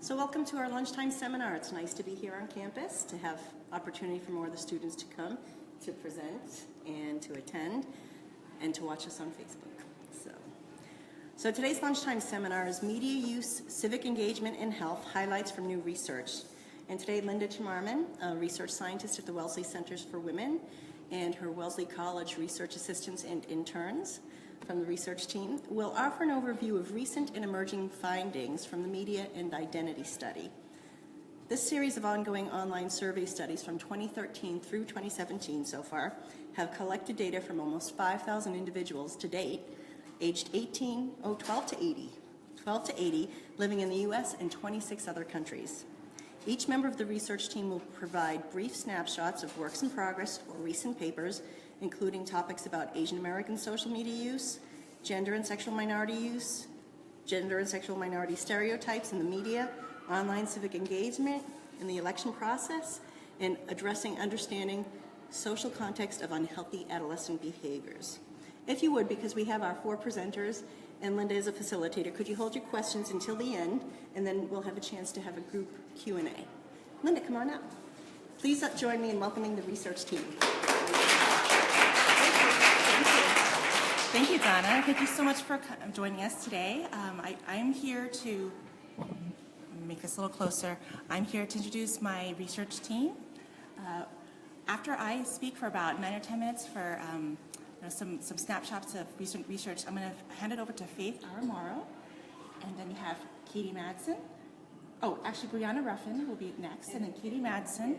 So welcome to our lunchtime seminar. It's nice to be here on campus, to have opportunity for more of the students to come, to present, and to attend, and to watch us on Facebook. So today's lunchtime seminar is Media Use, Civic Engagement in Health, Highlights from New Research. And today, Linda Charmaraman, a research scientist at the Wellesley Centers for Women, and her Wellesley College research assistants and interns from the research team will offer an overview of recent and emerging findings from the Media and Identity Study. This series of ongoing online survey studies from 2013 through 2017 so far have collected data from almost 5,000 individuals to date, aged 12 to 80, living in the U.S. and 26 other countries. Each member of the research team will provide brief snapshots of works in progress or recent papers, including topics about Asian American social media use, gender and sexual minority use, gender and sexual minority stereotypes in the media, online civic engagement in the election process, and understanding social context of unhealthy adolescent behaviors. If you would, because we have our 4 presenters and Linda is a facilitator, could you hold your questions until the end, and then we'll have a chance to have a group Q&A. Linda, come on up. Please join me in welcoming the research team. Thank you, Donna. Thank you so much for joining us today. I'm here to make this a little closer. I'm here to introduce my research team. After I speak for about 9 or 10 minutes for some snapshots of recent research, I'm going to hand it over to Faith Aramaro, and then we have Katie Madsen. Oh, actually, Brianna Ruffin will be next, and then Katie Madsen,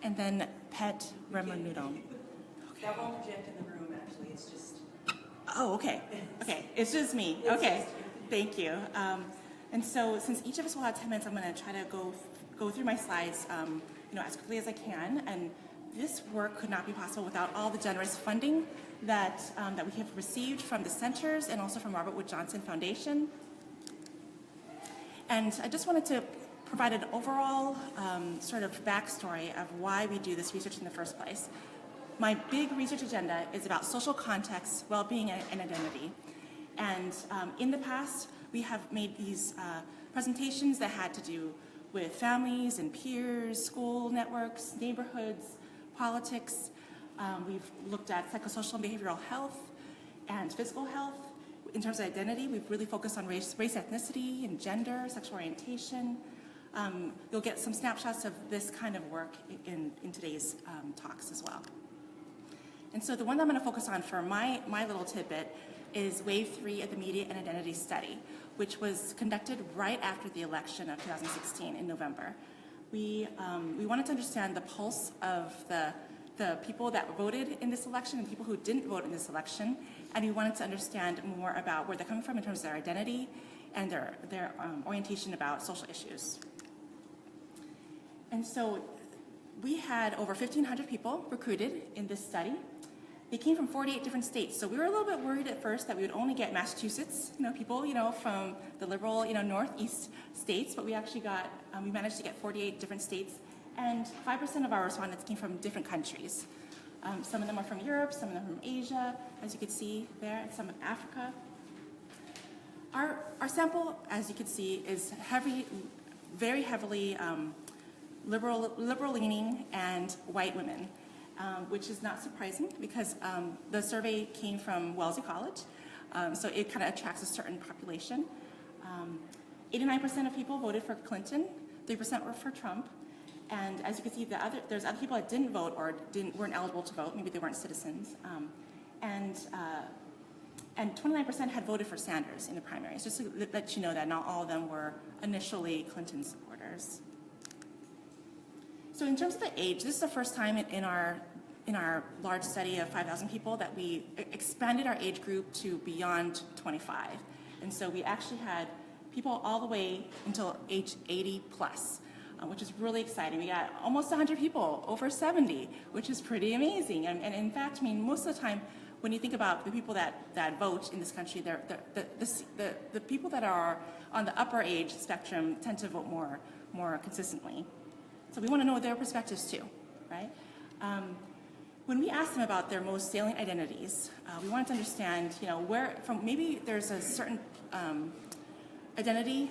and then Pet Remanudo. That won't project in the room, actually. It's just... Oh, okay. Okay, it's just me. Okay, thank you. And so, since each of us will have 10 minutes, I'm going to try to go through my slides, as quickly as I can. And this work could not be possible without all the generous funding that we have received from the centers and also from Robert Wood Johnson Foundation. And I just wanted to provide an overall sort of backstory of why we do this research in the first place. My big research agenda is about social context, well-being, and identity. And in the past, we have made these presentations that had to do with families and peers, school networks, neighborhoods, politics. We've looked at psychosocial and behavioral health and physical health. In terms of identity, we've really focused on race, ethnicity, and gender, sexual orientation. You'll get some snapshots of this kind of work in today's talks as well. And so the one that I'm going to focus on for my little tidbit is Wave 3 of the Media and Identity Study, which was conducted right after the election of 2016 in November. We wanted to understand the pulse of the people that voted in this election and people who didn't vote in this election, and we wanted to understand more about where they're coming from in terms of their identity and their orientation about social issues. And so we had over 1,500 people recruited in this study. They came from 48 different states, so we were a little bit worried at first that we would only get Massachusetts, people, from the liberal, northeast states, but we actually we managed to get 48 different states, and 5% of our respondents came from different countries. Some of them are from Europe, some of them from Asia, as you can see there, and some of Africa. Our sample, as you can see, is very heavily liberal-leaning and white women. Which is not surprising because the survey came from Wellesley College, so it kind of attracts a certain population. 89% of people voted for Clinton, 3% were for Trump, and as you can see, there's other people that didn't vote or weren't eligible to vote, maybe they weren't citizens, and 29% had voted for Sanders in the primaries, just to let you know that not all of them were initially Clinton supporters. So in terms of the age, this is the first time in our large study of 5,000 people that we expanded our age group to beyond 25. And so we actually had people all the way until age 80 plus, which is really exciting. We got almost 100 people over 70, which is pretty amazing. And in fact, most of the time, when you think about the people that vote in this country, the people that are on the upper age spectrum tend to vote more consistently. So we want to know their perspectives too, right? When we asked them about their most salient identities, we wanted to understand, maybe there's a certain identity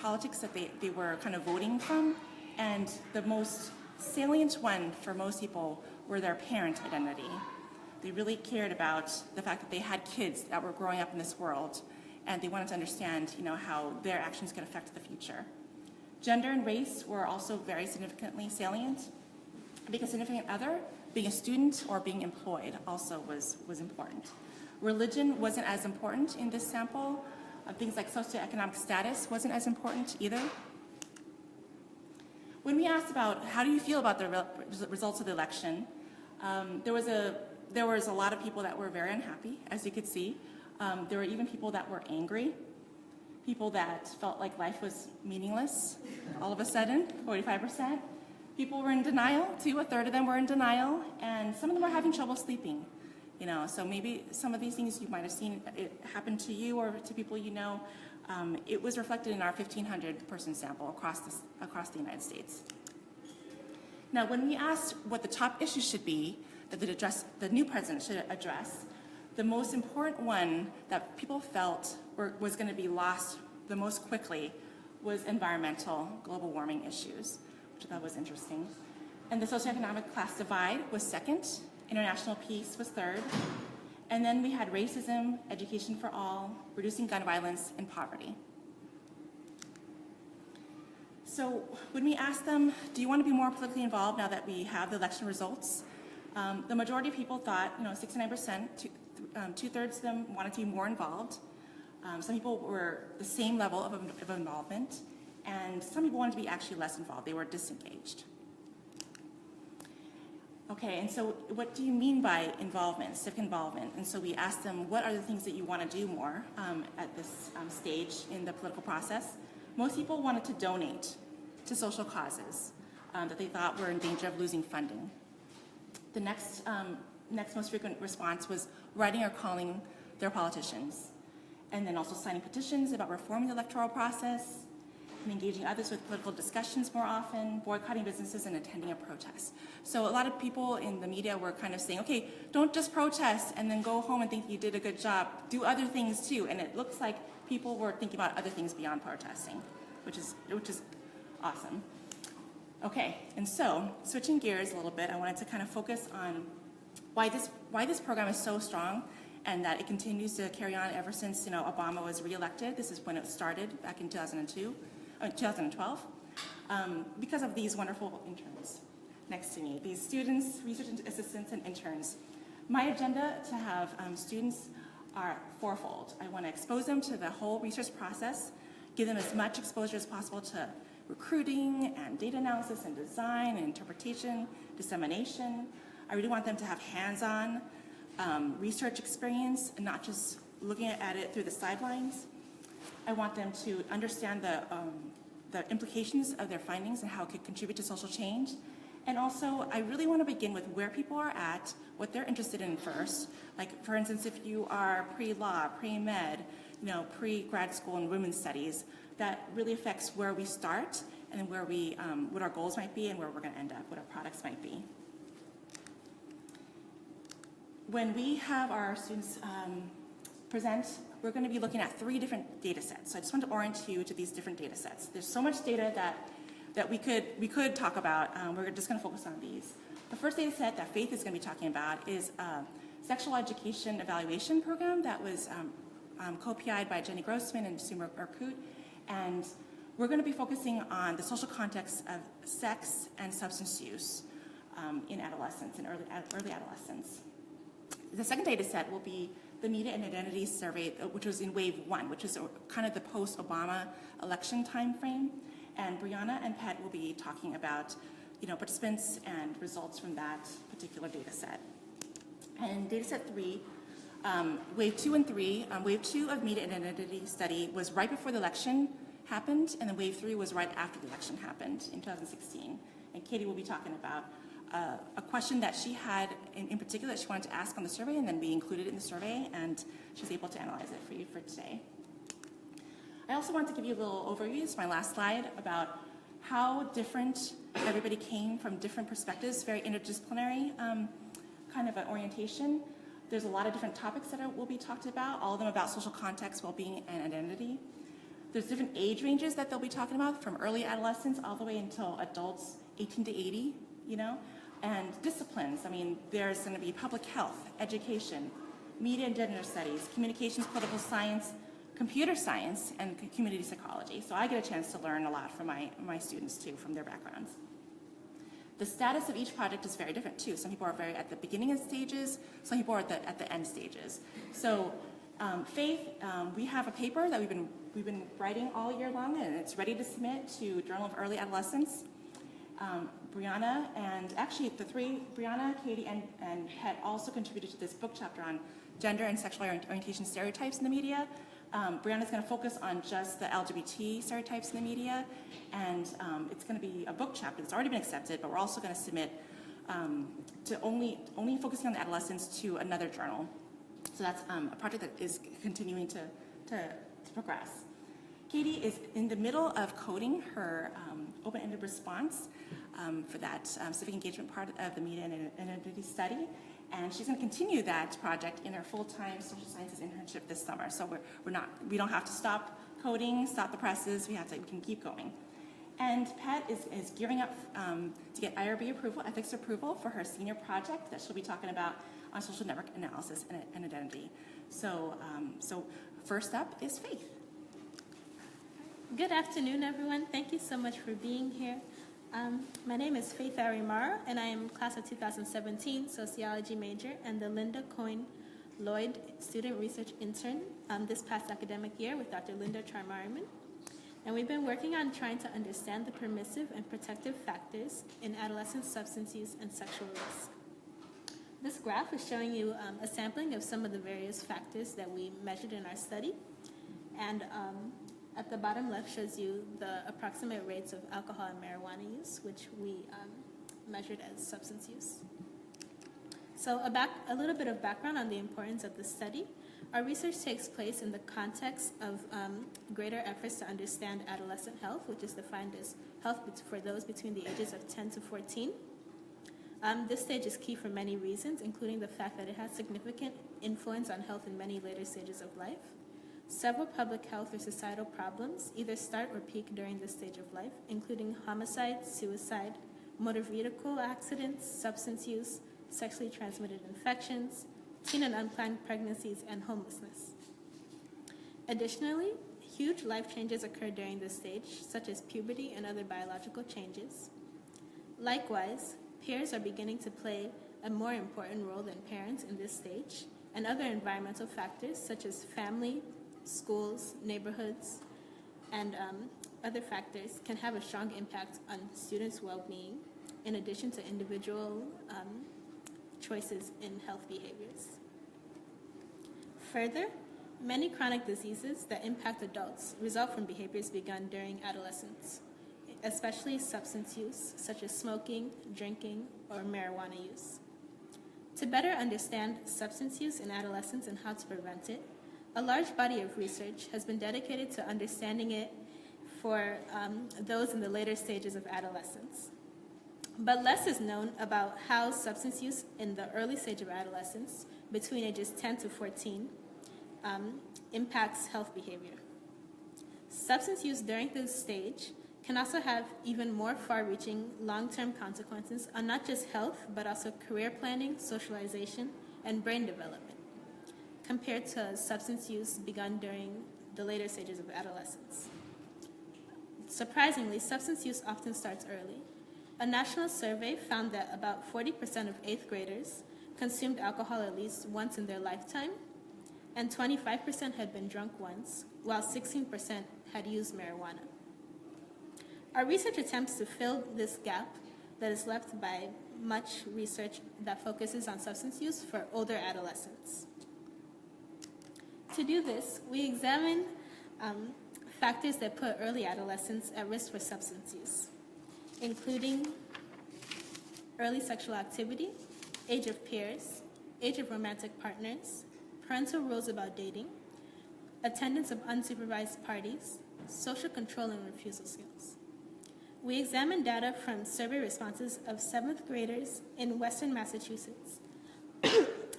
politics that they were kind of voting from, and the most salient one for most people were their parent identity. They really cared about the fact that they had kids that were growing up in this world, and they wanted to understand, how their actions could affect the future. Gender and race were also very significantly salient. Being a significant other, being a student, or being employed also was important. Religion wasn't as important in this sample. Things like socioeconomic status wasn't as important either. When we asked about how do you feel about the results of the election, there was a lot of people that were very unhappy, as you could see. There were even people that were angry, people that felt like life was meaningless all of a sudden, 45%. People were in denial, too. A third of them were in denial, and some of them were having trouble sleeping. So maybe some of these things you might have seen it happen to you or to people you know. It was reflected in our 1,500-person sample across the United States. Now, when we asked what the top issues should be that the new president should address, the most important one that people felt was going to be lost the most quickly was environmental global warming issues, which I thought was interesting. And the socioeconomic class divide was second. International peace was third. And then we had racism, education for all, reducing gun violence, and poverty. So when we asked them, do you want to be more politically involved now that we have the election results? The majority of people thought, 69%, two-thirds of them wanted to be more involved. Some people were the same level of involvement, and some people wanted to be actually less involved. They were disengaged. Okay, and so what do you mean by involvement, civic involvement? And so we asked them, what are the things that you want to do more at this stage in the political process? Most people wanted to donate to social causes that they thought were in danger of losing funding. The next most frequent response was writing or calling their politicians, and then also signing petitions about reforming the electoral process, and engaging others with political discussions more often, boycotting businesses, and attending a protest. So a lot of people in the media were kind of saying, okay, don't just protest and then go home and think you did a good job. Do other things too. And it looks like people were thinking about other things beyond protesting, which is awesome. Okay, and so switching gears a little bit, I wanted to kind of focus on why this program is so strong and that it continues to carry on ever since Obama was reelected. This is when it started back in 2012, because of these wonderful interns next to me, these students, research assistants, and interns. My agenda to have students are fourfold. I want to expose them to the whole research process, give them as much exposure as possible to recruiting and data analysis and design and interpretation, dissemination. I really want them to have hands-on research experience and not just looking at it through the sidelines. I want them to understand the implications of their findings and how it could contribute to social change. And also, I really want to begin with where people are at, what they're interested in first. Like, for instance, if you are pre-law, pre-med, pre-grad school in women's studies, that really affects where we start and then where we, what our goals might be and where we're going to end up, what our products might be. When we have our students present, we're going to be looking at 3 different data sets. So I just want to orient you to these different data sets. There's so much data that we could talk about. We're just going to focus on these. The first data set that Faith is going to be talking about is a sexual education evaluation program that was co-PI'd by Jenny Grossman and Sumar Erkut. And we're going to be focusing on the social context of sex and substance use in adolescence, in early adolescence. The second data set will be the Media and Identity Survey, which was in Wave 1, which is kind of the post-Obama election time frame. And Brianna and Pet will be talking about participants and results from that particular data set. And data set 3, Wave 2 and 3, Wave 2 of Media and Identity Study was right before the election happened, and then Wave 3 was right after the election happened in 2016. And Katie will be talking about a question that she had in particular that she wanted to ask on the survey, and then we included it in the survey, and she's able to analyze it for you for today. I also want to give you a little overview, it's my last slide, about how different everybody came from different perspectives, very interdisciplinary kind of an orientation. There's a lot of different topics that will be talked about, all of them about social context, well-being, and identity. There's different age ranges that they'll be talking about, from early adolescence all the way until adults 18 to 80, and disciplines. I mean, there's going to be public health, education, media and gender studies, communications, political science, computer science, and community psychology. So I get a chance to learn a lot from my students too, from their backgrounds. The status of each project is very different too. Some people are very at the beginning of stages, some people are at the end stages. So Faith, we have a paper that we've been writing all year long, and it's ready to submit to Journal of Early Adolescence. Brianna, and actually the three, Brianna, Katie, and Pet also contributed to this book chapter on gender and sexual orientation stereotypes in the media. Brianna's going to focus on just the LGBT stereotypes in the media, and it's going to be a book chapter that's already been accepted, but we're also going to submit to only focusing on the adolescents to another journal. So that's a project that is continuing to progress. Katie is in the middle of coding her open-ended response for that civic engagement part of the media and identity study. And she's going to continue that project in her full-time social sciences internship this summer. So we don't have to stop coding, stop the presses. We can keep going. And Pat is gearing up to get IRB approval, ethics approval for her senior project that she'll be talking about on social network analysis and identity. So first up is Faith. Good afternoon, everyone. Thank you so much for being here. My name is Faith Arimara, and I am class of 2017 sociology major and the Linda Coyne Lloyd student research intern this past academic year with Dr. Linda Charmaraman. And we've been working on trying to understand the permissive and protective factors in adolescent substance use and sexual risk. This graph is showing you a sampling of some of the various factors that we measured in our study. And at the bottom left shows you the approximate rates of alcohol and marijuana use, which we measured as substance use. So a little bit of background on the importance of the study. Our research takes place in the context of greater efforts to understand adolescent health, which is defined as health for those between the ages of 10 to 14. This stage is key for many reasons, including the fact that it has significant influence on health in many later stages of life. Several public health or societal problems either start or peak during this stage of life, including homicide, suicide, motor vehicle accidents, substance use, sexually transmitted infections, teen and unplanned pregnancies, and homelessness. Additionally, huge life changes occur during this stage, such as puberty and other biological changes. Likewise, peers are beginning to play a more important role than parents in this stage, and other environmental factors such as family, schools, neighborhoods, and other factors can have a strong impact on students' well-being, in addition to individual choices in health behaviors. Further, many chronic diseases that impact adults result from behaviors begun during adolescence, especially substance use, such as smoking, drinking, or marijuana use. To better understand substance use in adolescence and how to prevent it, a large body of research has been dedicated to understanding it for those in the later stages of adolescence. But less is known about how substance use in the early stage of adolescence, between ages 10 to 14, impacts health behavior. Substance use during this stage can also have even more far-reaching long-term consequences on not just health, but also career planning, socialization, and brain development, compared to substance use begun during the later stages of adolescence. Surprisingly, substance use often starts early. A national survey found that about 40% of 8th graders consumed alcohol at least once in their lifetime, and 25% had been drunk once, while 16% had used marijuana. Our research attempts to fill this gap that is left by much research that focuses on substance use for older adolescents. To do this, we examine factors that put early adolescents at risk for substance use, including early sexual activity, age of peers, age of romantic partners, parental rules about dating, attendance of unsupervised parties, social control and refusal skills. We examined data from survey responses of 7th graders in Western Massachusetts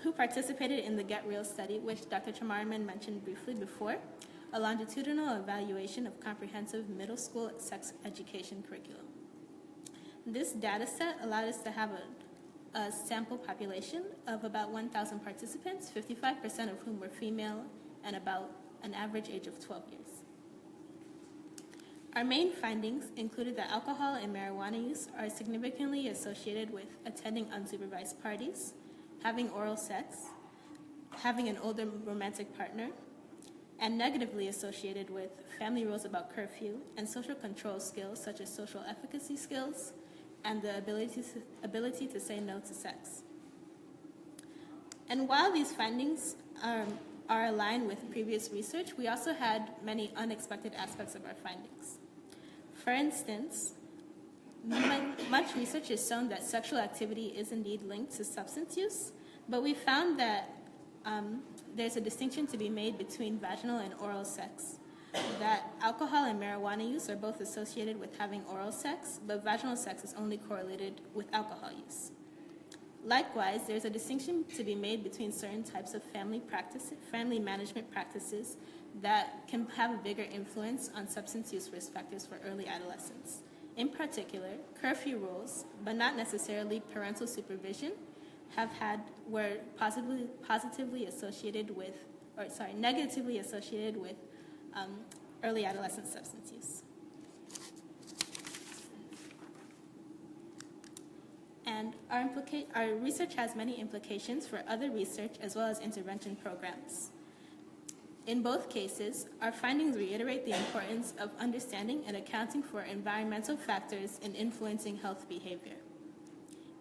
who participated in the Get Real study, which Dr. Charmaraman mentioned briefly before, a longitudinal evaluation of comprehensive middle school sex education curriculum. This data set allowed us to have a sample population of about 1,000 participants, 55% of whom were female and about an average age of 12 years. Our main findings included that alcohol and marijuana use are significantly associated with attending unsupervised parties, having oral sex, having an older romantic partner, and negatively associated with family rules about curfew and social control skills such as social efficacy skills and the ability to say no to sex. And while these findings are aligned with previous research, we also had many unexpected aspects of our findings. For instance, much research has shown that sexual activity is indeed linked to substance use, but we found that there's a distinction to be made between vaginal and oral sex. That alcohol and marijuana use are both associated with having oral sex, but vaginal sex is only correlated with alcohol use. Likewise, there's a distinction to be made between certain types of family management practices that can have a bigger influence on substance use risk factors for early adolescence. In particular, curfew rules, but not necessarily parental supervision, were negatively associated with early adolescent substance use. And our research has many implications for other research as well as intervention programs. In both cases, our findings reiterate the importance of understanding and accounting for environmental factors in influencing health behavior.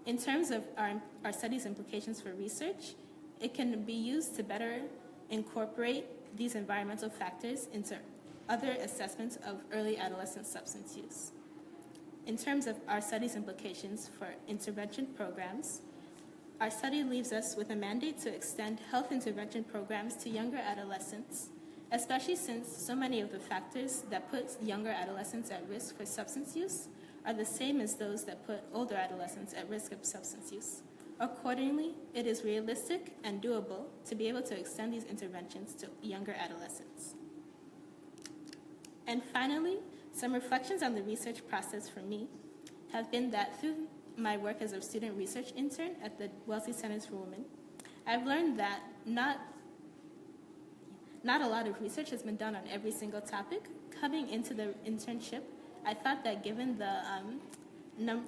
In terms of our study's implications for research, it can be used to better incorporate these environmental factors into other assessments of early adolescent substance use. In terms of our study's implications for intervention programs, our study leaves us with a mandate to extend health intervention programs to younger adolescents, especially since so many of the factors that put younger adolescents at risk for substance use are the same as those that put older adolescents at risk of substance use. Accordingly, it is realistic and doable to be able to extend these interventions to younger adolescents. And finally, some reflections on the research process for me have been that through my work as a student research intern at the Wellesley Centers for Women, I've learned that not a lot of research has been done on every single topic. Coming into the internship, I thought that given the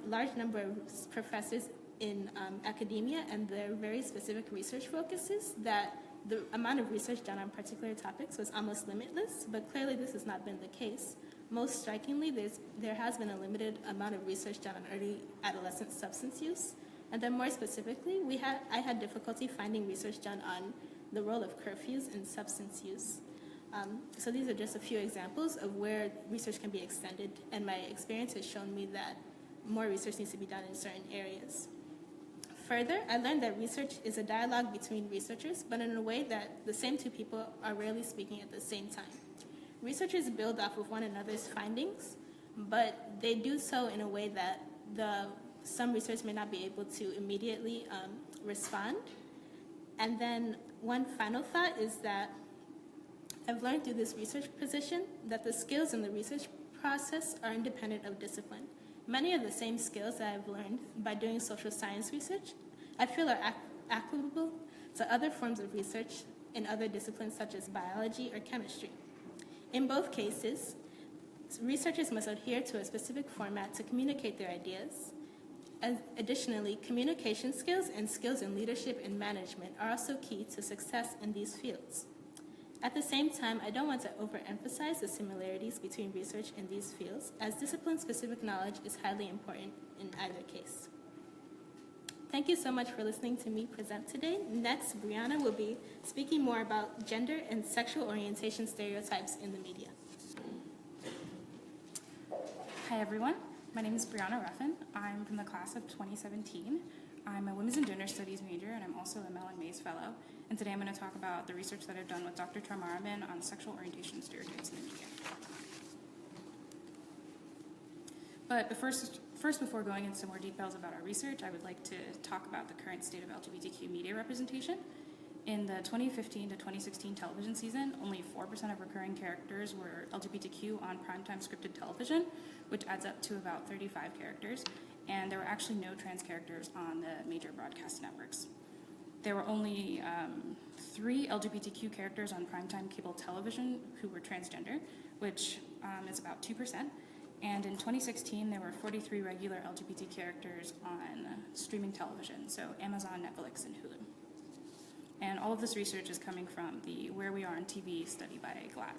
large number of professors in academia and their very specific research focuses, that the amount of research done on particular topics was almost limitless, but clearly this has not been the case. Most strikingly, there has been a limited amount of research done on early adolescent substance use. And then more specifically, I had difficulty finding research done on the role of curfews in substance use. So these are just a few examples of where research can be extended, and my experience has shown me that more research needs to be done in certain areas. Further, I learned that research is a dialogue between researchers, but in a way that the same two people are rarely speaking at the same time. Researchers build off of one another's findings, but they do so in a way that some research may not be able to immediately respond. And then one final thought is that I've learned through this research position that the skills in the research process are independent of discipline. Many of the same skills that I've learned by doing social science research, I feel are applicable to other forms of research in other disciplines such as biology or chemistry. In both cases, researchers must adhere to a specific format to communicate their ideas. And additionally, communication skills and skills in leadership and management are also key to success in these fields. At the same time, I don't want to overemphasize the similarities between research in these fields, as discipline-specific knowledge is highly important in either case. Thank you so much for listening to me present today. Next, Brianna will be speaking more about gender and sexual orientation stereotypes in the media. Hi everyone, my name is Brianna Ruffin. I'm from the class of 2017. I'm a Women's and Gender Studies major, and I'm also a Mellon Mays Fellow. And today I'm going to talk about the research that I've done with Dr. Charmaraman on sexual orientation stereotypes in the media. But first, before going into more details about our research, I would like to talk about the current state of LGBTQ media representation. In the 2015 to 2016 television season, only 4% of recurring characters were LGBTQ on primetime scripted television, which adds up to about 35 characters, and there were actually no trans characters on the major broadcast networks. There were only 3 LGBTQ characters on primetime cable television who were transgender, which is about 2%. And in 2016, there were 43 regular LGBT characters on streaming television, so Amazon, Netflix, and Hulu. And all of this research is coming from the Where We Are on TV study by GLAAD.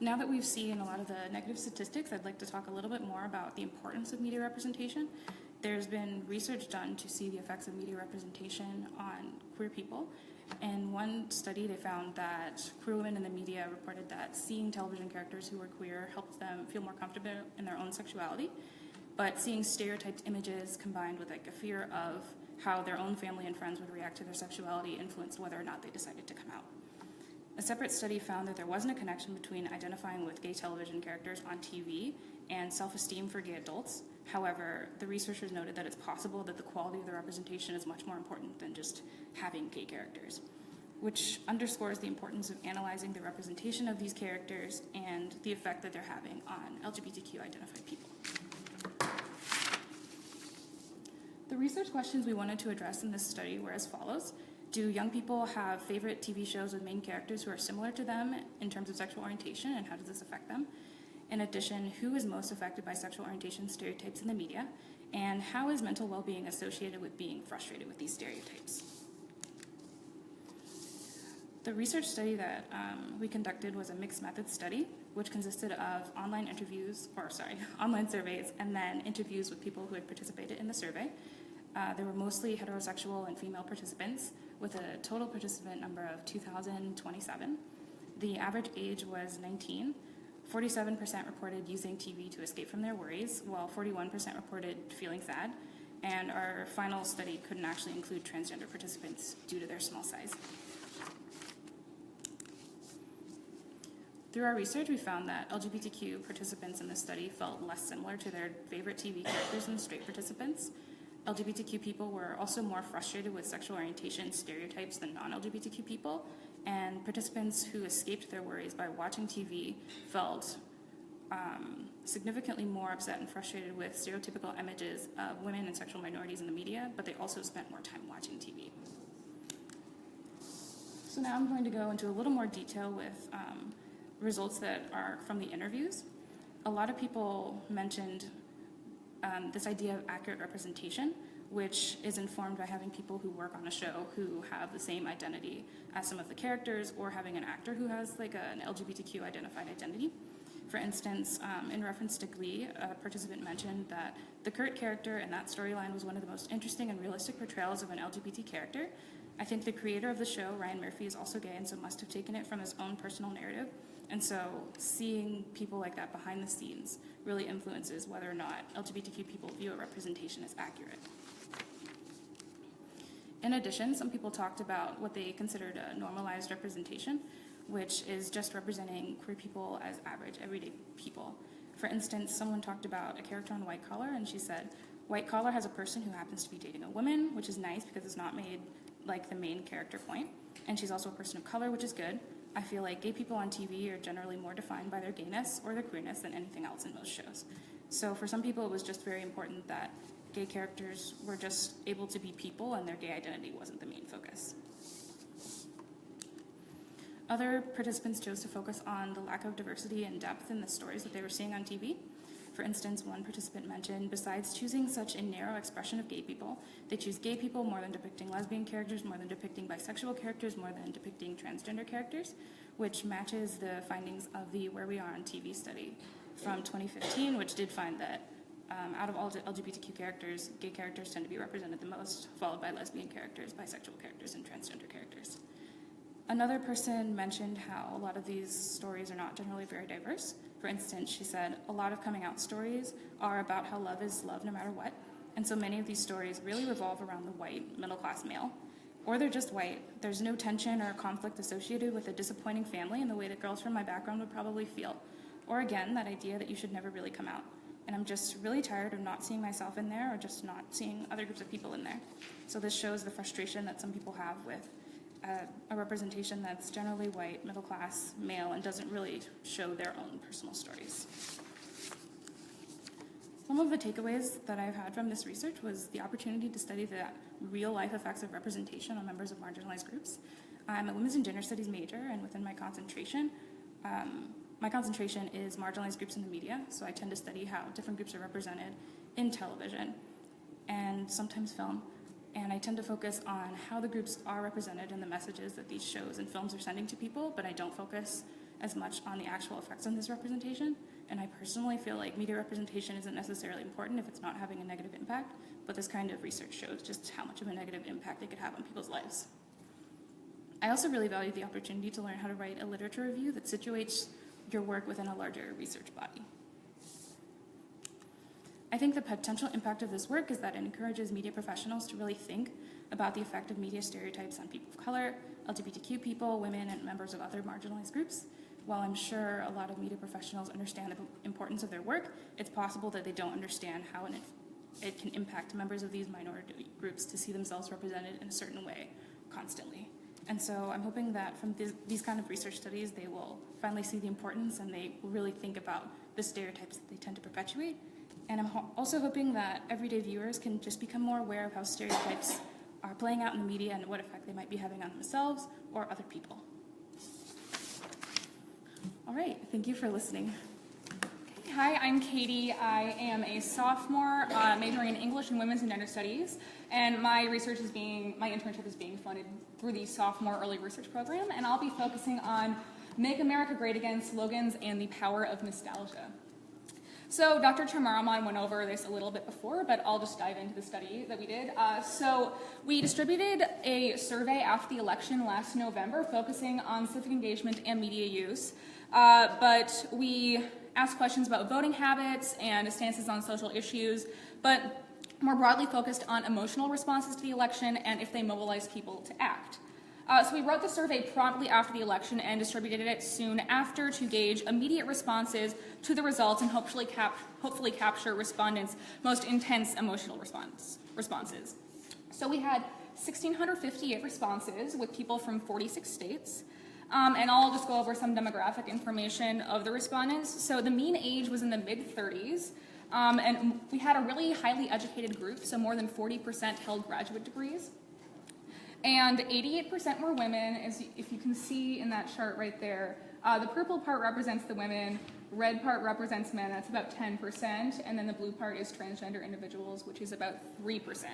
Now that we've seen a lot of the negative statistics, I'd like to talk a little bit more about the importance of media representation. There's been research done to see the effects of media representation on queer people. In one study, they found that queer women in the media reported that seeing television characters who were queer helped them feel more comfortable in their own sexuality. But seeing stereotyped images combined with like a fear of how their own family and friends would react to their sexuality influenced whether or not they decided to come out. A separate study found that there wasn't a connection between identifying with gay television characters on TV and self-esteem for gay adults. However, the researchers noted that it's possible that the quality of the representation is much more important than just having gay characters, which underscores the importance of analyzing the representation of these characters and the effect that they're having on LGBTQ-identified people. The research questions we wanted to address in this study were as follows. Do young people have favorite TV shows with main characters who are similar to them in terms of sexual orientation, and how does this affect them? In addition, who is most affected by sexual orientation stereotypes in the media, and how is mental well-being associated with being frustrated with these stereotypes? The research study that we conducted was a mixed method study, which consisted of online surveys, and then interviews with people who had participated in the survey. There were mostly heterosexual and female participants, with a total participant number of 2,027. The average age was 19. 47% reported using TV to escape from their worries, while 41% reported feeling sad. And our final study couldn't actually include transgender participants due to their small size. Through our research, we found that LGBTQ participants in this study felt less similar to their favorite TV characters than straight participants. LGBTQ people were also more frustrated with sexual orientation stereotypes than non-LGBTQ people, and participants who escaped their worries by watching TV felt significantly more upset and frustrated with stereotypical images of women and sexual minorities in the media, but they also spent more time watching TV. So now I'm going to go into a little more detail with results that are from the interviews. A lot of people mentioned this idea of accurate representation, which is informed by having people who work on a show who have the same identity as some of the characters, or having an actor who has like an LGBTQ identified identity. For instance, in reference to Glee, a participant mentioned that the Kurt character in that storyline was one of the most interesting and realistic portrayals of an LGBT character. I think the creator of the show, Ryan Murphy, is also gay and so must have taken it from his own personal narrative. And so seeing people like that behind the scenes really influences whether or not LGBTQ people view a representation as accurate. In addition, some people talked about what they considered a normalized representation, which is just representing queer people as average, everyday people. For instance, someone talked about a character on White Collar, and she said, White Collar has a person who happens to be dating a woman, which is nice because it's not made like the main character point. And she's also a person of color, which is good. I feel like gay people on TV are generally more defined by their gayness or their queerness than anything else in most shows. So for some people, it was just very important that gay characters were just able to be people and their gay identity wasn't the main focus. Other participants chose to focus on the lack of diversity and depth in the stories that they were seeing on TV. For instance, one participant mentioned, besides choosing such a narrow expression of gay people, they choose gay people more than depicting lesbian characters, more than depicting bisexual characters, more than depicting transgender characters, which matches the findings of the Where We Are on TV study from 2015, which did find that out of all LGBTQ characters, gay characters tend to be represented the most, followed by lesbian characters, bisexual characters, and transgender characters. Another person mentioned how a lot of these stories are not generally very diverse. For instance, she said, a lot of coming out stories are about how love is love no matter what, and so many of these stories really revolve around the white, middle-class male. Or they're just white. There's no tension or conflict associated with a disappointing family in the way that girls from my background would probably feel. Or again, that idea that you should never really come out. and I'm just really tired of not seeing myself in there or just not seeing other groups of people in there. So this shows the frustration that some people have with a representation that's generally white, middle class, male, and doesn't really show their own personal stories. Some of the takeaways that I've had from this research was the opportunity to study the real-life effects of representation on members of marginalized groups. I'm a women's and gender studies major, and within my concentration is marginalized groups in the media, so I tend to study how different groups are represented in television and sometimes film, and I tend to focus on how the groups are represented and the messages that these shows and films are sending to people, but I don't focus as much on the actual effects on this representation. And I personally feel like media representation isn't necessarily important if it's not having a negative impact, but this kind of research shows just how much of a negative impact it could have on people's lives. I also really value the opportunity to learn how to write a literature review that situates your work within a larger research body. I think the potential impact of this work is that it encourages media professionals to really think about the effect of media stereotypes on people of color, LGBTQ people, women, and members of other marginalized groups. While I'm sure a lot of media professionals understand the importance of their work, it's possible that they don't understand how it can impact members of these minority groups to see themselves represented in a certain way constantly. And so I'm hoping that from these kind of research studies, they will finally see the importance and they will really think about the stereotypes that they tend to perpetuate. And I'm also hoping that everyday viewers can just become more aware of how stereotypes are playing out in the media and what effect they might be having on themselves or other people. All right, thank you for listening. Okay, hi, I'm Katie. I am a sophomore majoring in English and Women's and Gender Studies, and my internship is being funded through the Sophomore Early Research Program, and I'll be focusing on Make America Great Again slogans and the power of nostalgia. So Dr. Charmaraman went over this a little bit before, but I'll just dive into the study that we did. So we distributed a survey after the election last November focusing on civic engagement and media use, but we asked questions about voting habits and stances on social issues, but more broadly focused on emotional responses to the election and if they mobilized people to act. So we wrote the survey promptly after the election and distributed it soon after to gauge immediate responses to the results and hopefully capture respondents' most intense emotional responses. So we had 1,658 responses with people from 46 states. And I'll just go over some demographic information of the respondents. So the mean age was in the mid-30s, and we had a really highly educated group, so more than 40% held graduate degrees. And 88% were women, as if you can see in that chart right there. The purple part represents the women, red part represents men, that's about 10%, and then the blue part is transgender individuals, which is about 3%.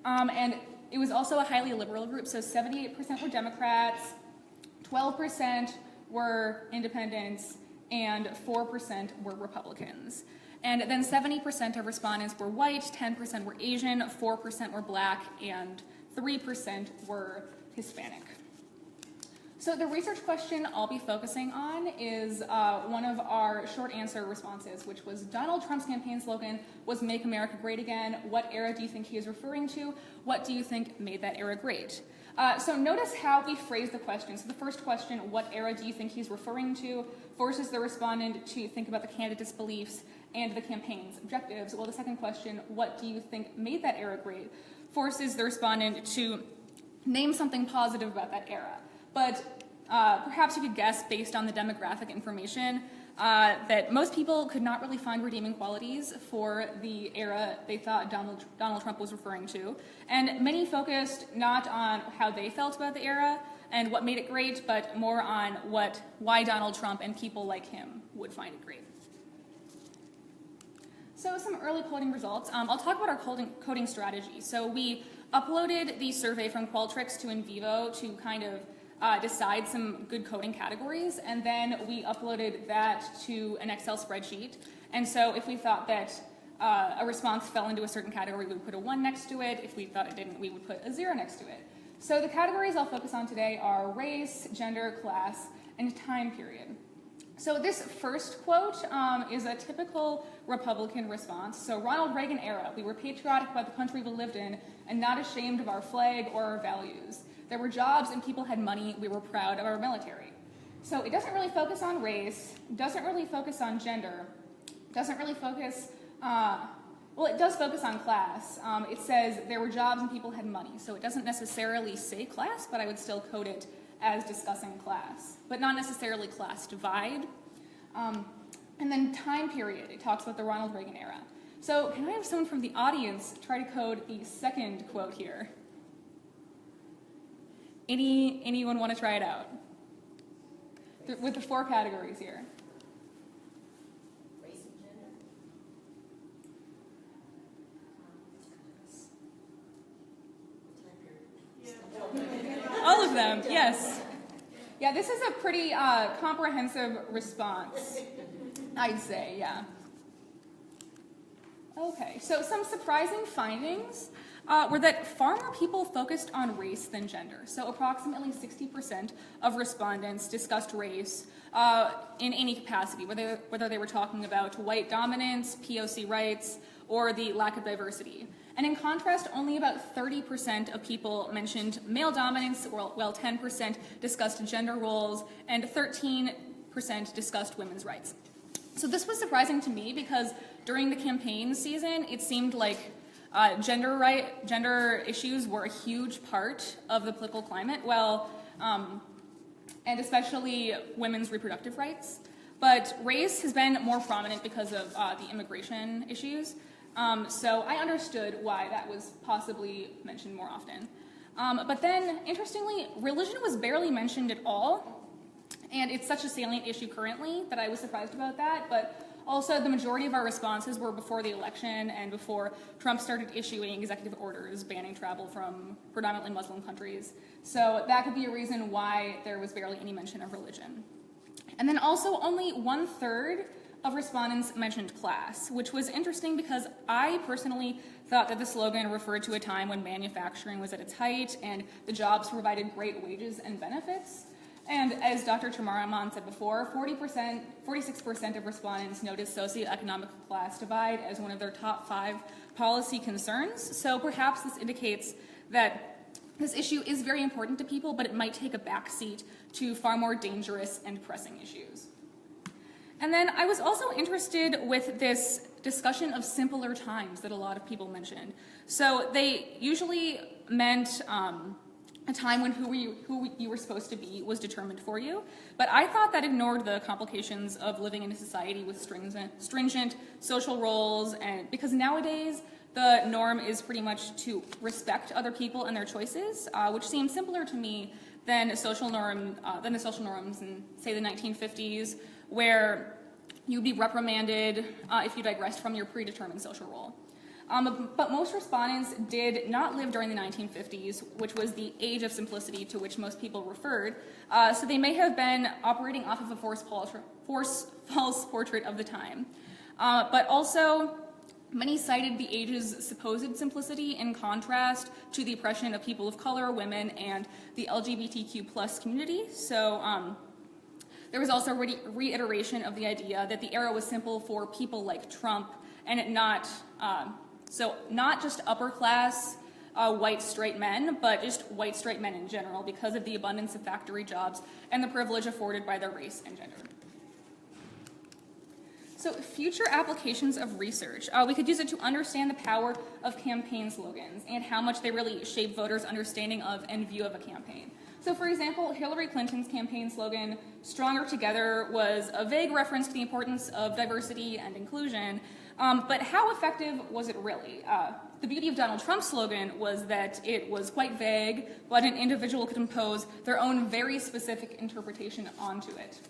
And it was also a highly liberal group, so 78% were Democrats, 12% were independents, and 4% were Republicans. And then 70% of respondents were white, 10% were Asian, 4% were black, and 3% were Hispanic. So the research question I'll be focusing on is one of our short answer responses, which was Donald Trump's campaign slogan was Make America Great Again. What era do you think he is referring to? What do you think made that era great? So notice how we phrase the question. So the first question, what era do you think he's referring to, forces the respondent to think about the candidate's beliefs and the campaign's objectives. Well, the second question, what do you think made that era great, forces the respondent to name something positive about that era. But perhaps you could guess, based on the demographic information, that most people could not really find redeeming qualities for the era they thought Donald Trump was referring to. And many focused not on how they felt about the era and what made it great, but more on why Donald Trump and people like him would find it great. So some early coding results. I'll talk about our coding strategy. So we uploaded the survey from Qualtrics to NVivo to kind of decide some good coding categories, and then we uploaded that to an Excel spreadsheet. And so if we thought that a response fell into a certain category, we would put a 1 next to it. If we thought it didn't, we would put a 0 next to it. So the categories I'll focus on today are race, gender, class, and time period. So this first quote is a typical Republican response. So Ronald Reagan era, we were patriotic about the country we lived in and not ashamed of our flag or our values. There were jobs and people had money, we were proud of our military. So it doesn't really focus on race, doesn't really focus on gender, doesn't really focus, well, it does focus on class. It says there were jobs and people had money, so it doesn't necessarily say class, but I would still code it as discussing class, but not necessarily class divide. And then time period, it talks about the Ronald Reagan era. So can I have someone from the audience try to code the second quote here? Anyone want to try it out? With the 4 categories here. Race and gender. All of them, yes. Yeah, this is a pretty comprehensive response, I'd say, yeah. Okay, so some surprising findings were that far more people focused on race than gender. So approximately 60% of respondents discussed race in any capacity, whether they were talking about white dominance, POC rights, or the lack of diversity. And in contrast, only about 30% of people mentioned male dominance, while 10% discussed gender roles, and 13% discussed women's rights. So this was surprising to me because during the campaign season, it seemed like gender issues were a huge part of the political climate, and especially women's reproductive rights. But race has been more prominent because of the immigration issues. So I understood why that was possibly mentioned more often. But then, interestingly, religion was barely mentioned at all. And it's such a salient issue currently that I was surprised about that. But also, the majority of our responses were before the election and before Trump started issuing executive orders banning travel from predominantly Muslim countries. So that could be a reason why there was barely any mention of religion. And then also, only 1/3 of respondents mentioned class, which was interesting because I personally thought that the slogan referred to a time when manufacturing was at its height and the jobs provided great wages and benefits. And as Dr. Charmaraman said before, 46% of respondents noted socioeconomic class divide as one of their top 5 policy concerns. So perhaps this indicates that this issue is very important to people, but it might take a backseat to far more dangerous and pressing issues. And then I was also interested with this discussion of simpler times that a lot of people mentioned. So they usually meant a time when who you were supposed to be was determined for you. But I thought that ignored the complications of living in a society with stringent social roles, and because nowadays the norm is pretty much to respect other people and their choices, which seems simpler to me than the social norms in, say, the 1950s, where you'd be reprimanded if you digressed from your predetermined social role. But most respondents did not live during the 1950s, which was the age of simplicity to which most people referred, so they may have been operating off of a false portrait of the time. But also, many cited the age's supposed simplicity in contrast to the oppression of people of color, women, and the LGBTQ+ community. So there was also reiteration of the idea that the era was simple for people like Trump, and not just upper class white straight men, but just white straight men in general because of the abundance of factory jobs and the privilege afforded by their race and gender. So future applications of research. We could use it to understand the power of campaign slogans and how much they really shape voters' understanding of and view of a campaign. So for example, Hillary Clinton's campaign slogan, "Stronger Together," was a vague reference to the importance of diversity and inclusion, but how effective was it really? The beauty of Donald Trump's slogan was that it was quite vague, but an individual could impose their own very specific interpretation onto it.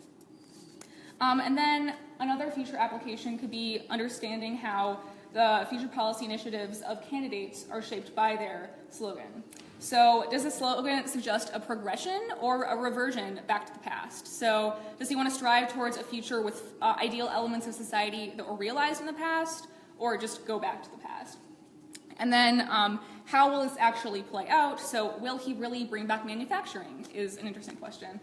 And then another future application could be understanding how the future policy initiatives of candidates are shaped by their slogan. So does the slogan suggest a progression or a reversion back to the past? So does he want to strive towards a future with ideal elements of society that were realized in the past, or just go back to the past? And then how will this actually play out? So will he really bring back manufacturing is an interesting question.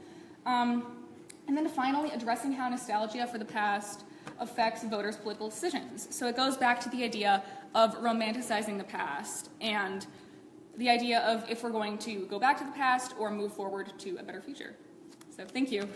And then finally, addressing how nostalgia for the past affects voters' political decisions. So it goes back to the idea of romanticizing the past and the idea of if we're going to go back to the past or move forward to a better future. So thank you.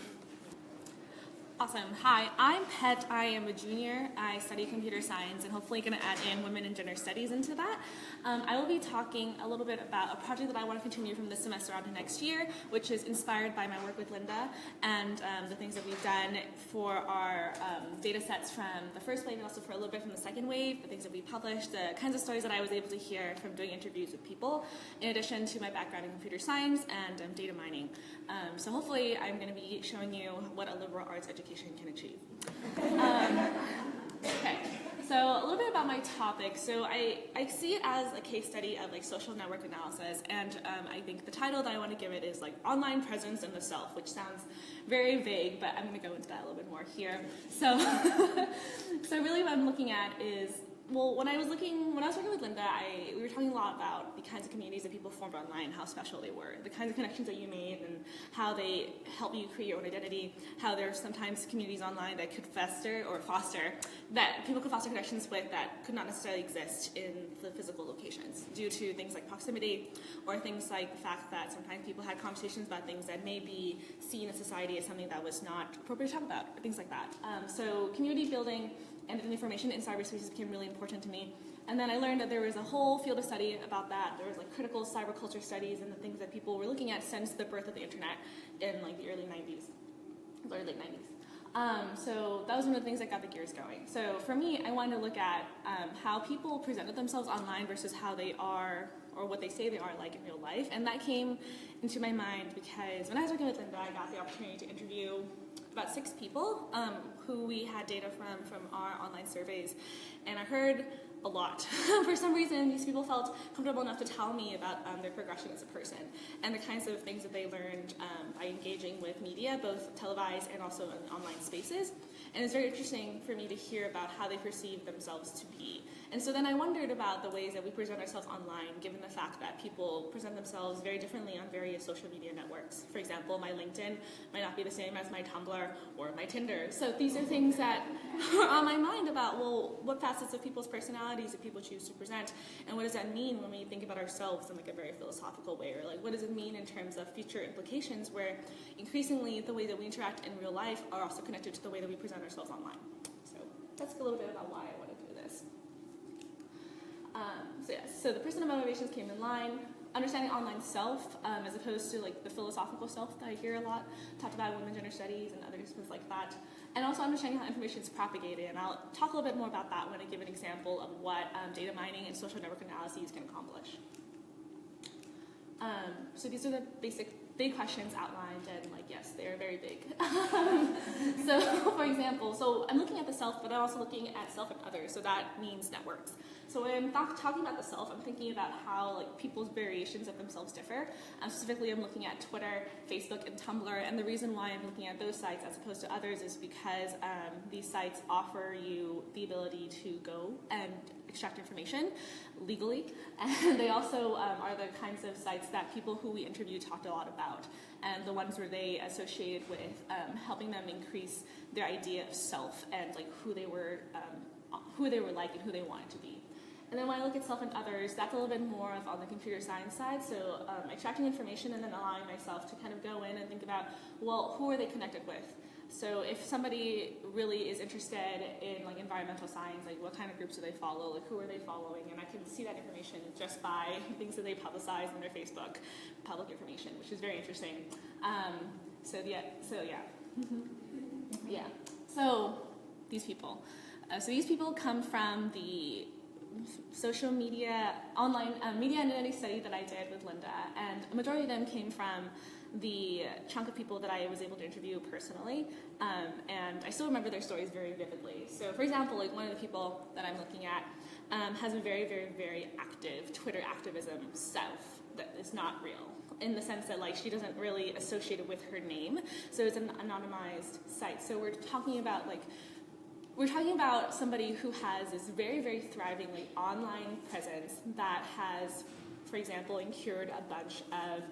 Awesome. Hi, I'm Pet. I am a junior. I study computer science and hopefully going to add in women and gender studies into that. I will be talking a little bit about a project that I want to continue from this semester on to next year, which is inspired by my work with Linda and the things that we've done for our data sets from the first wave and also for a little bit from the second wave, the things that we published, the kinds of stories that I was able to hear from doing interviews with people, in addition to my background in computer science and data mining. So hopefully I'm going to be showing you what a liberal arts education can achieve. Okay, so a little bit about my topic. So I see it as a case study of like social network analysis, and I think the title that I want to give it is like online presence in the self, which sounds very vague, but I'm going to go into that a little bit more here. So, so really what I'm looking at is, well, when I was working with Linda, we were talking a lot about the kinds of communities that people formed online, how special they were, the kinds of connections that you made, and how they help you create your own identity, how there are sometimes communities online that could foster that people could foster connections with that could not necessarily exist in the physical locations due to things like proximity or things like the fact that sometimes people had conversations about things that may be seen in society as something that was not appropriate to talk about, or things like that. So community building and information in cyberspaces became really important to me. And then I learned that there was a whole field of study about that. There was like critical cyberculture studies and the things that people were looking at since the birth of the internet in like the early 90s, or late 90s. So that was one of the things that got the gears going. So for me, I wanted to look at how people presented themselves online versus how they are, or what they say they are like in real life. And that came into my mind because when I was working with Linda, I got the opportunity to interview about 6 people who we had data from our online surveys, and I heard a lot. For some reason, these people felt comfortable enough to tell me about their progression as a person and the kinds of things that they learned by engaging with media, both televised and also in online spaces. And it's very interesting for me to hear about how they perceive themselves to be. And so then I wondered about the ways that we present ourselves online, given the fact that people present themselves very differently on various social media networks. For example, my LinkedIn might not be the same as my Tumblr or my Tinder. So these are things that are on my mind about, well, what facets of people's personalities do people choose to present? And what does that mean when we think about ourselves in like a very philosophical way? Or like, what does it mean in terms of future implications where increasingly the way that we interact in real life are also connected to the way that we present ourselves online? So that's a little bit about why I want to do this. So the personal motivations came in line. Understanding online self, as opposed to like the philosophical self that I hear a lot talked about in women's gender studies and other disciplines like that. And also understanding how information is propagated. And I'll talk a little bit more about that when I give an example of what data mining and social network analyses can accomplish. So these are the big questions outlined, and like, yes, they're very big. So for example, so I'm looking at the self, but I'm also looking at self and others, so that means networks. So when I'm talking about the self, I'm thinking about how like people's variations of themselves differ. Specifically, I'm looking at Twitter, Facebook, and Tumblr, and the reason why I'm looking at those sites as opposed to others is because these sites offer you the ability to go and extract information legally, and they also are the kinds of sites that people who we interviewed talked a lot about, and the ones where they associated with helping them increase their idea of self and like who they were like and who they wanted to be. And then when I look at self and others, that's a little bit more of on the computer science side, so extracting information and then allowing myself to kind of go in and think about, well, who are they connected with? So if somebody really is interested in like environmental science, like what kind of groups do they follow, like who are they following, and I can see that information just by things that they publicize on their Facebook, public information, which is very interesting. So these people. So these people come from the social media, online media and identity study that I did with Linda, and a majority of them came from the chunk of people that I was able to interview personally, and I still remember their stories very vividly. So for example, like one of the people that I'm looking at has a very, very, very active Twitter activism self that is not real, in the sense that like she doesn't really associate it with her name, so it's an anonymized site. So we're talking about somebody who has this very, very thriving like online presence that has, for example, incurred a bunch of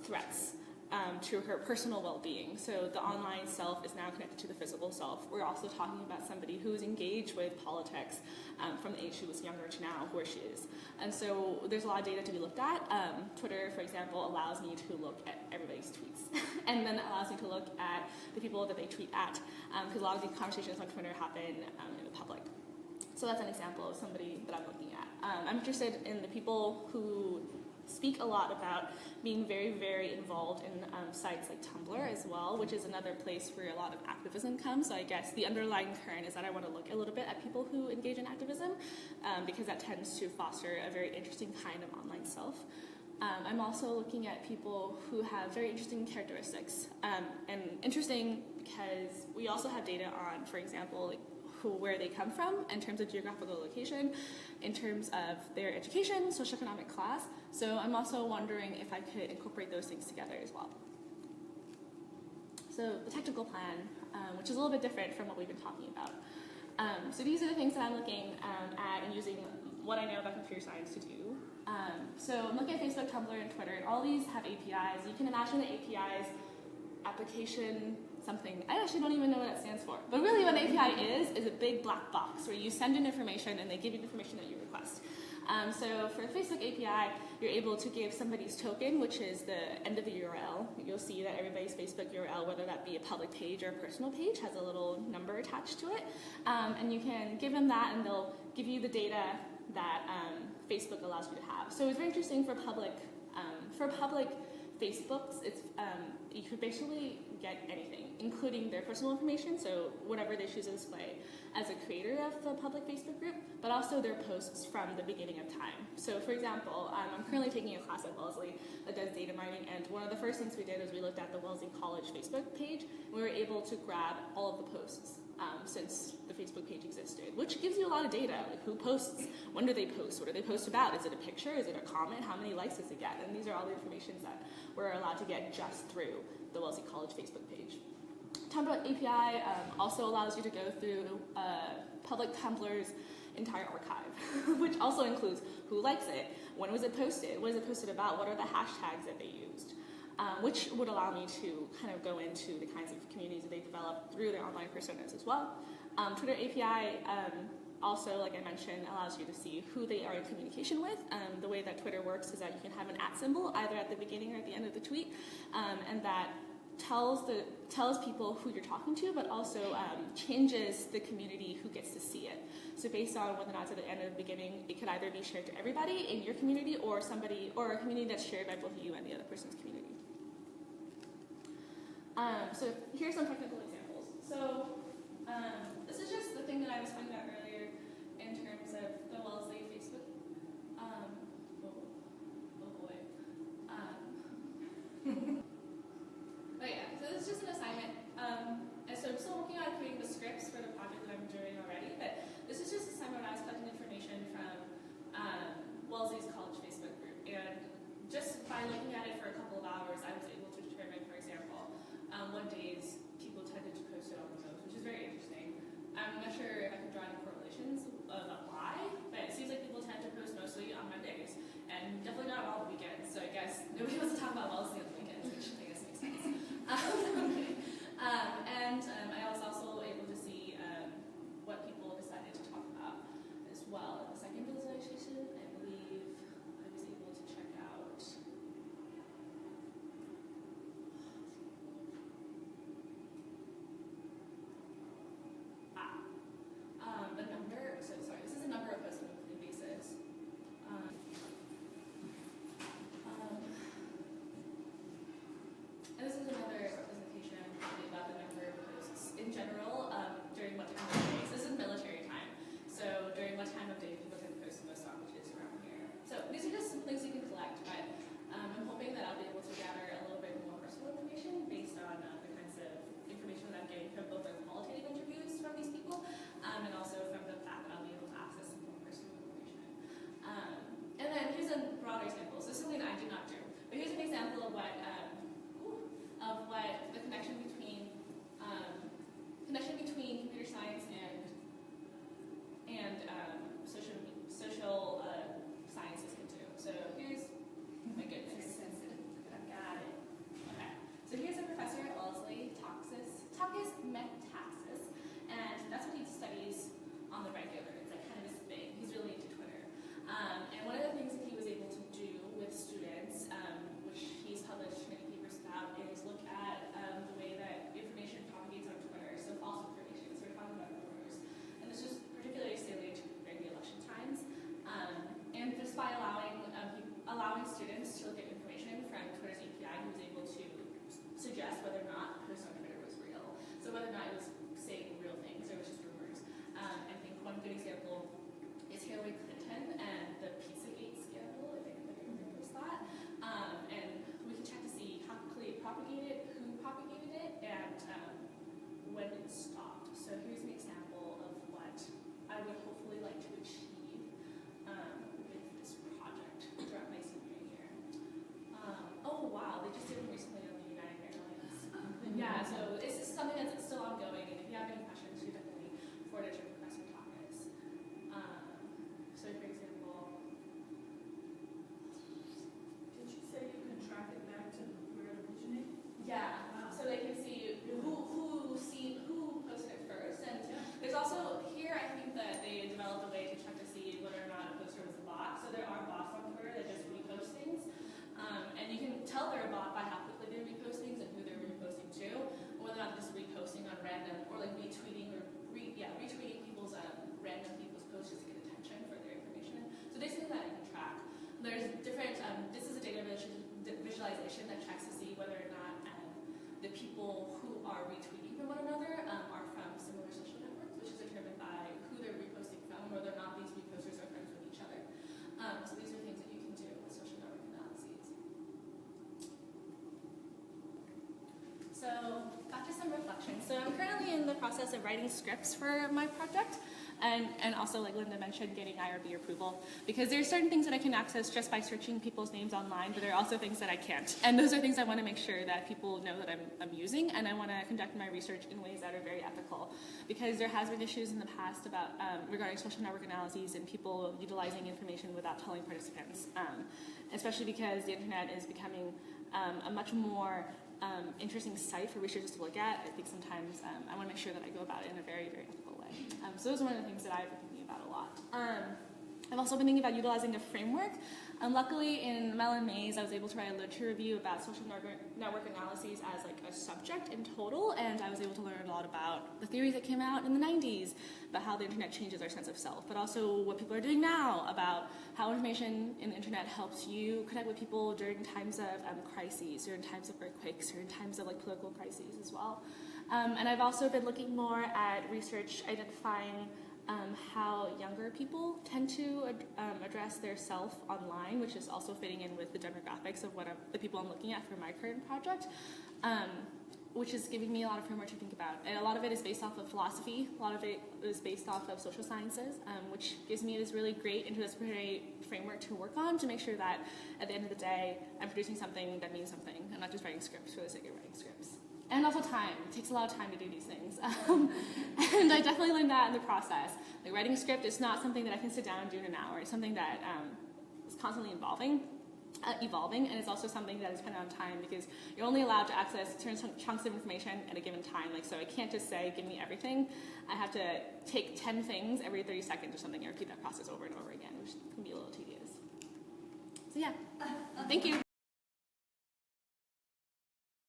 threats to her personal well-being. So the online self is now connected to the physical self. We're also talking about somebody who's engaged with politics from the age she was younger to now where she is. And so there's a lot of data to be looked at. Twitter, for example, allows me to look at everybody's tweets and then allows me to look at the people that they tweet at, because a lot of these conversations on Twitter happen in the public. So that's an example of somebody that I'm looking at. I'm interested in the people who speak a lot about being very, very involved in sites like Tumblr as well, which is another place where a lot of activism comes. So I guess the underlying current is that I want to look a little bit at people who engage in activism, because that tends to foster a very interesting kind of online self. I'm also looking at people who have very interesting characteristics, and interesting because we also have data on, for example, like where they come from in terms of geographical location, in terms of their education, socioeconomic class. So I'm also wondering if I could incorporate those things together as well. So the technical plan, which is a little bit different from what we've been talking about. So these are the things that I'm looking at and using what I know about computer science to do. So I'm looking at Facebook, Tumblr, and Twitter, and all these have APIs. You can imagine the APIs, application something. I actually don't even know what that stands for. But really what an API is a big black box where you send in information and they give you the information that you request. So for the Facebook API, you're able to give somebody's token, which is the end of the URL. You'll see that everybody's Facebook URL, whether that be a public page or a personal page, has a little number attached to it. And you can give them that and they'll give you the data that Facebook allows you to have. So it's very interesting for public Facebooks. It's you could basically get anything, including their personal information, so whatever they choose to display as a creator of the public Facebook group, but also their posts from the beginning of time. So for example, I'm currently taking a class at Wellesley that does data mining, and one of the first things we did was we looked at the Wellesley College Facebook page, and we were able to grab all of the posts since the Facebook page existed, which gives you a lot of data, like who posts, when do they post, what do they post about, is it a picture, is it a comment, how many likes does it get, and these are all the information that we're allowed to get just through the Wellesley College Facebook page. Tumblr API also allows you to go through public Tumblr's entire archive, which also includes who likes it, when was it posted, what is it posted about, what are the hashtags that they used, which would allow me to kind of go into the kinds of communities that they develop through their online personas as well. Twitter API also, like I mentioned, allows you to see who they are in communication with. The way that Twitter works is that you can have an @ symbol either at the beginning or at the end of the tweet, and that tells people who you're talking to, but also changes the community who gets to see it. So based on whether or not it's at the end or the beginning, it could either be shared to everybody in your community or a community that's shared by both you and the other person's community. So here's some technical examples. So this is just the thing that I was talking about earlier in terms of the Wellesley Facebook. But yeah, so this is just an assignment. And so I'm still working on creating the scripts for the project that I'm doing already, but this is just an assignment where I was collecting information from Wellesley's College Facebook group. And just by looking at it for a couple of hours, I was able to determine, for example, what days people tended to post it on the most, which is very interesting. So here's an example of what I would hopefully like to achieve with this project throughout my senior year. Oh wow, they just did one recently on the United Airlines. Yeah, so this is something that's still ongoing, and if you have any questions, you definitely forward it to Professor Takas. So for example, Did you say you can track it back to where it originated? yeah, so they can see who posted it first, and there's also here I think that they developed a way to check to see whether or not a poster was a bot. So there are bots on Twitter that just repost things, and you can tell they're a bot by how quickly they repost things and who they're reposting to, and whether or not they're just reposting on random or like retweeting or retweeting people's random people's posts just to get attention for their information. So there's something that I can track. There's different. This is a data visualization that checks to see whether or not the people who are retweeting from one another are from similar social networks, which is determined by who they're reposting from, whether or not these reposters are friends with each other. So these are things that you can do with social network analyses. So back to some reflections. So I'm currently in the process of writing scripts for my project. And also, like Linda mentioned, getting IRB approval, because there's certain things that I can access just by searching people's names online, but there are also things that I can't. And those are things I want to make sure that people know that I'm using, and I want to conduct my research in ways that are very ethical, because there has been issues in the past about regarding social network analyses and people utilizing information without telling participants, especially because the internet is becoming a much more interesting site for researchers to look at. I think sometimes I want to make sure that I go about it in a very, very ethical way. So those are one of the things that I've been thinking about a lot. I've also been thinking about utilizing a framework. Luckily, in Mel and Mays, I was able to write a literature review about social network analyses as like a subject in total, and I was able to learn a lot about the theories that came out in the 90s, about how the internet changes our sense of self, but also what people are doing now, about how information in the internet helps you connect with people during times of crises, or in times of earthquakes, or in times of like political crises as well. And I've also been looking more at research identifying how younger people tend to address their self online, which is also fitting in with the demographics of the people I'm looking at for my current project, which is giving me a lot of framework to think about. And a lot of it is based off of philosophy, a lot of it is based off of social sciences, which gives me this really great interdisciplinary framework to work on to make sure that at the end of the day, I'm producing something that means something. I'm not just writing scripts for the sake of writing scripts. And also time. It takes a lot of time to do these things. And I definitely learned that in the process. Like writing a script is not something that I can sit down and do in an hour. It's something that is constantly evolving, and it's also something that is dependent on time, because you're only allowed to access certain chunks of information at a given time. Like, so I can't just say, give me everything. I have to take 10 things every 30 seconds or something, and repeat that process over and over again, which can be a little tedious. So yeah, thank you.